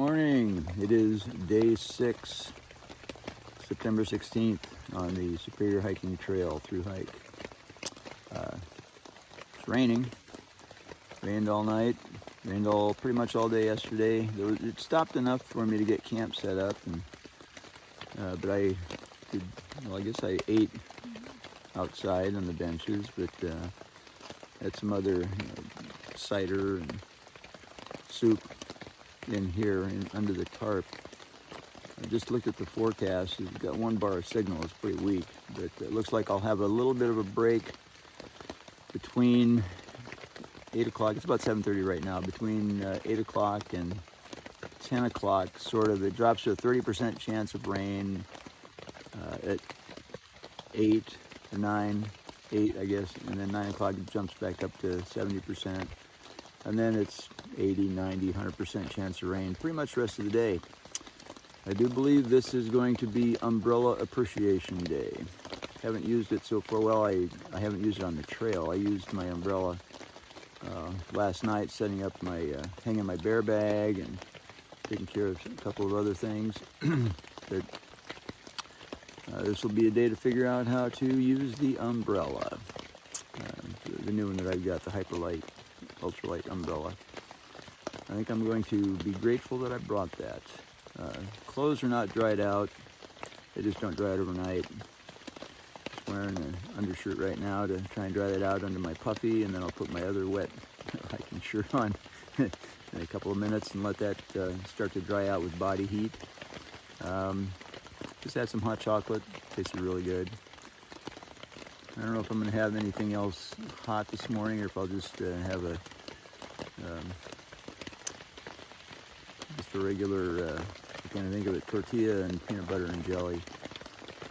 morning. It is day 6, September 16th on the Superior Hiking Trail through hike. It's raining. Rained all night. Rained pretty much all day yesterday. It stopped enough for me to get camp set up, and but I did. Well, I guess I ate outside on the benches, but had some other cider and soup in here under the tarp. I just looked at the forecast. It's got 1 bar of signal. It's pretty weak, but it looks like I'll have a little bit of a break between 8 o'clock. It's about 7:30 right now. Between 8 o'clock and 10 o'clock, sort of. It drops to a 30% chance of rain at 8 or 9, 8 I guess, and then 9 o'clock it jumps back up to 70%. And then it's 80, 90, 100% chance of rain pretty much the rest of the day. I do believe this is going to be Umbrella Appreciation Day. Haven't used it so far. Well, I haven't used it on the trail. I used my umbrella last night, setting up my, hanging my bear bag and taking care of a couple of other things. But this will be a day to figure out how to use the umbrella. The new one that I've got, the Hyperlight, ultralight umbrella. I think I'm going to be grateful that I brought that. Clothes are not dried out. They just don't dry out overnight. Just wearing an undershirt right now to try and dry that out under my puffy, and then I'll put my other wet hiking shirt on in a couple of minutes and let that start to dry out with body heat. Just had some hot chocolate. Tasted really good. I don't know if I'm going to have anything else hot this morning, or if I'll just have a regular, I can't think of it, tortilla and peanut butter and jelly.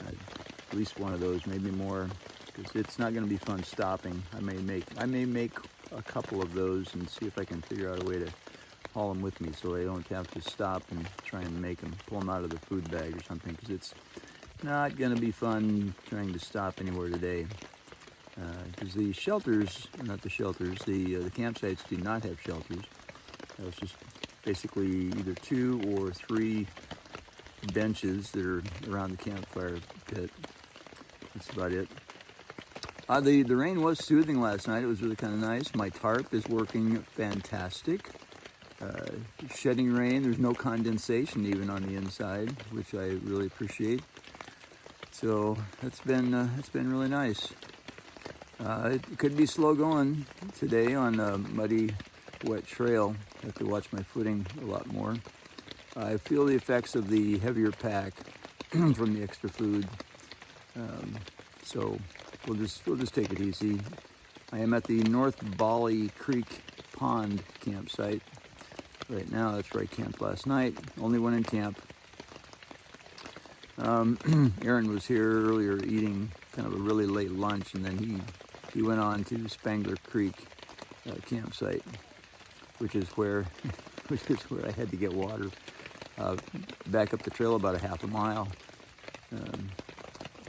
At least one of those, maybe more, because it's not going to be fun stopping. I may make a couple of those and see if I can figure out a way to haul them with me so I don't have to stop and try and pull them out of the food bag or something, because it's not going to be fun trying to stop anywhere today. Because the shelters, not the shelters, the campsites do not have shelters. It's just basically either 2 or 3 benches that are around the campfire pit. That's about it. The rain was soothing last night. It was really kind of nice. My tarp is working fantastic. Shedding rain. There's no condensation even on the inside, which I really appreciate. So it's been really nice. It could be slow going today on a muddy, wet trail. I have to watch my footing a lot more. I feel the effects of the heavier pack from the extra food. So we'll just take it easy. I am at the North Bally Pond Campsite right now. That's where I camped last night. Only one in camp. Aaron was here earlier eating kind of a really late lunch, and then he went on to Spangler Creek campsite, which is where I had to get water back up the trail about a half a mile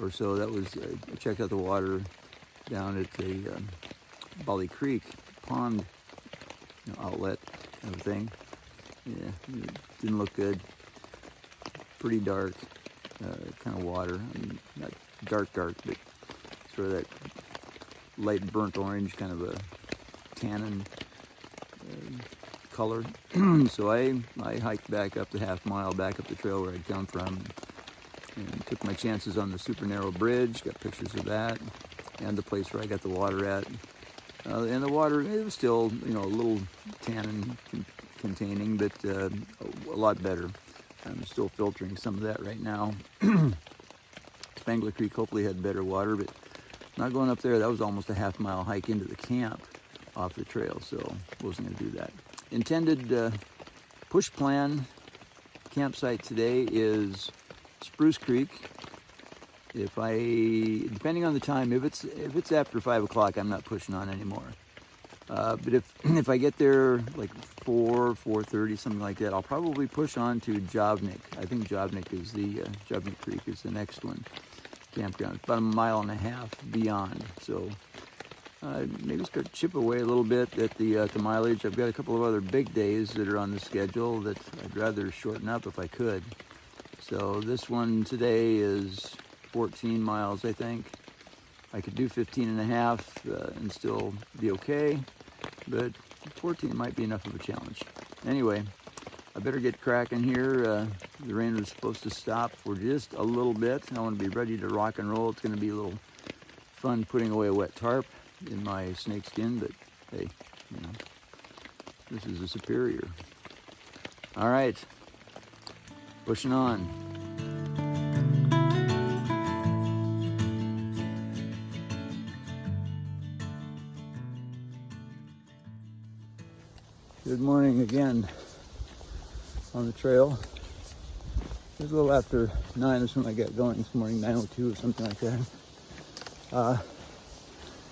or so. That was I checked out the water down at the Bally Creek Pond outlet kind of thing. Yeah, it didn't look good. Pretty dark kind of water. I mean, not dark, but sort of that light burnt orange, kind of a tannin color. So I hiked back up the half mile, back up the trail where I'd come from, and took my chances on the super narrow bridge. Got pictures of that, and the place where I got the water at. And the water, it was still, a little tannin containing, but a lot better. I'm still filtering some of that right now. Spangler Creek hopefully had better water, but not going up there. That was almost a half mile hike into the camp off the trail, so wasn't going to do that. Intended push plan campsite today is Spruce Creek. Depending on the time, if it's after 5 o'clock, I'm not pushing on anymore. But if I get there like 4:30, something like that, I'll probably push on to Jovnik. I think Jovnik is Jovnik Creek is the next one. Campground. It's about 1.5 miles beyond. So maybe start to chip away a little bit at the mileage. I've got a couple of other big days that are on the schedule that I'd rather shorten up if I could. So this one today is 14 miles, I think. I could do 15 and a half and still be okay, but 14 might be enough of a challenge. Anyway, I better get cracking here. The rain was supposed to stop for just a little bit. I want to be ready to rock and roll. It's going to be a little fun putting away a wet tarp in my snake skin, but hey, you know, this is a superior. All right, pushing on. Good morning again on the trail. It was a little after 9 is when I got going this morning, 9:02 or something like that.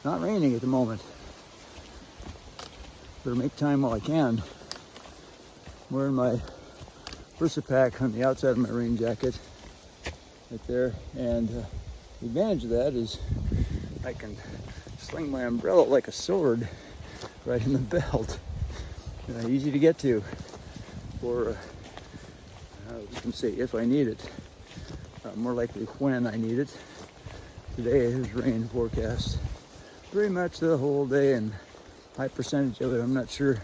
Not raining at the moment. Better make time while I can. I'm wearing my Versapack on the outside of my rain jacket right there, and the advantage of that is I can sling my umbrella like a sword right in the belt. Easy to get to, or I was going to say if I need it, more likely when I need it. Today is rain forecast pretty much the whole day, and high percentage of it. I'm not sure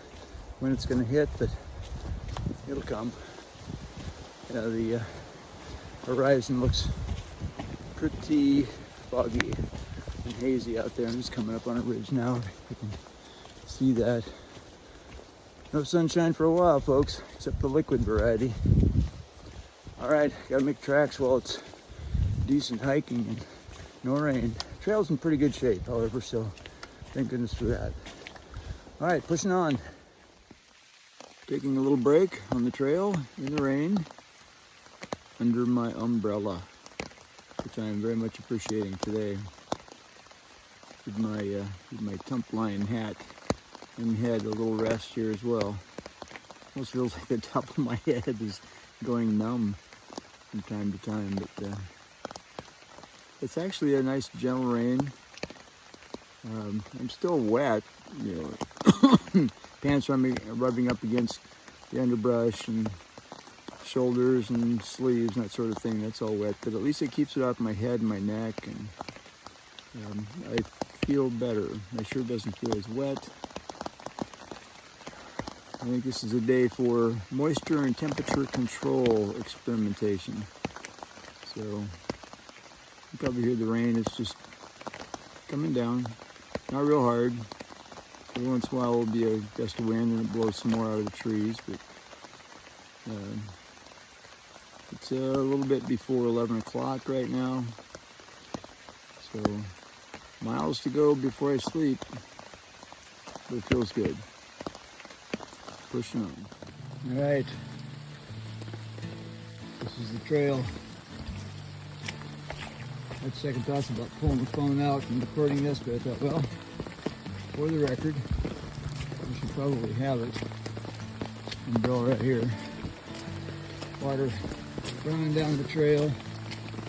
when it's going to hit, but it'll come. The horizon looks pretty foggy and hazy out there. I'm just coming up on a ridge now. You can see that. No sunshine for a while, folks, except the liquid variety. All right, gotta make tracks while it's decent hiking and no rain. Trail's in pretty good shape, however, so thank goodness for that. All right, pushing on. Taking a little break on the trail in the rain under my umbrella, which I am very much appreciating today. With my tump line hat. And had a little rest here as well. Almost feels like the top of my head is going numb from time to time, but it's actually a nice gentle rain. I'm still wet, you know, pants rubbing up against the underbrush and shoulders and sleeves and that sort of thing. That's all wet, but at least it keeps it off my head and my neck, and I feel better. My shirt doesn't feel as wet. I think this is a day for moisture and temperature control experimentation. So you can probably hear the rain. It's just coming down, not real hard. Every once in a while will be a gust of wind and it blows some more out of the trees, but it's a little bit before 11 o'clock right now. So miles to go before I sleep, but it feels good. Pushing on. All right, this is the trail. I had second thoughts about pulling the phone out and recording this, but I thought, well, for the record, I should probably have it. Umbrella right here. Water running down the trail,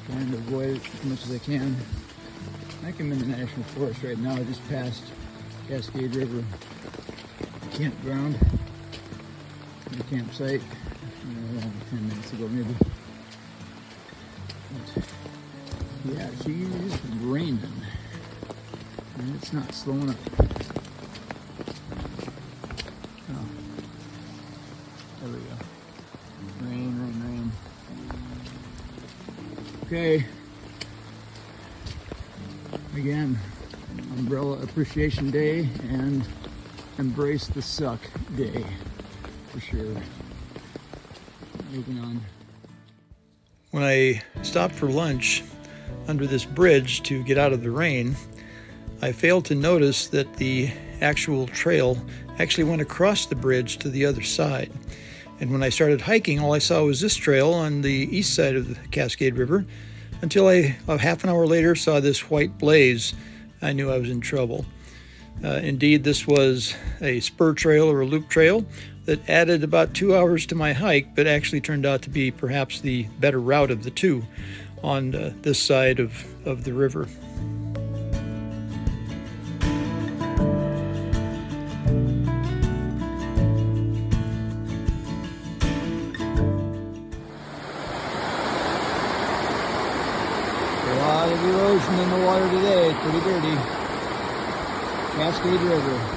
trying to avoid it as much as I can. I think I'm in the National Forest right now. I just passed Cascade River campground. The campsite 10 minutes ago maybe. But yeah, she's raining and it's not slowing up. Oh, there we go. Rain. Okay. Again, Umbrella Appreciation Day and Embrace the Suck Day. For sure. Moving on. When I stopped for lunch under this bridge to get out of the rain, I failed to notice that the actual trail actually went across the bridge to the other side. And when I started hiking, all I saw was this trail on the east side of the Cascade River until I, a half an hour later, saw this white blaze. I knew I was in trouble. Indeed, this was a spur trail or a loop trail that added about 2 hours to my hike, but actually turned out to be perhaps the better route of the two on this side of the river. lot of erosion in the water today. Pretty dirty. Cascade River.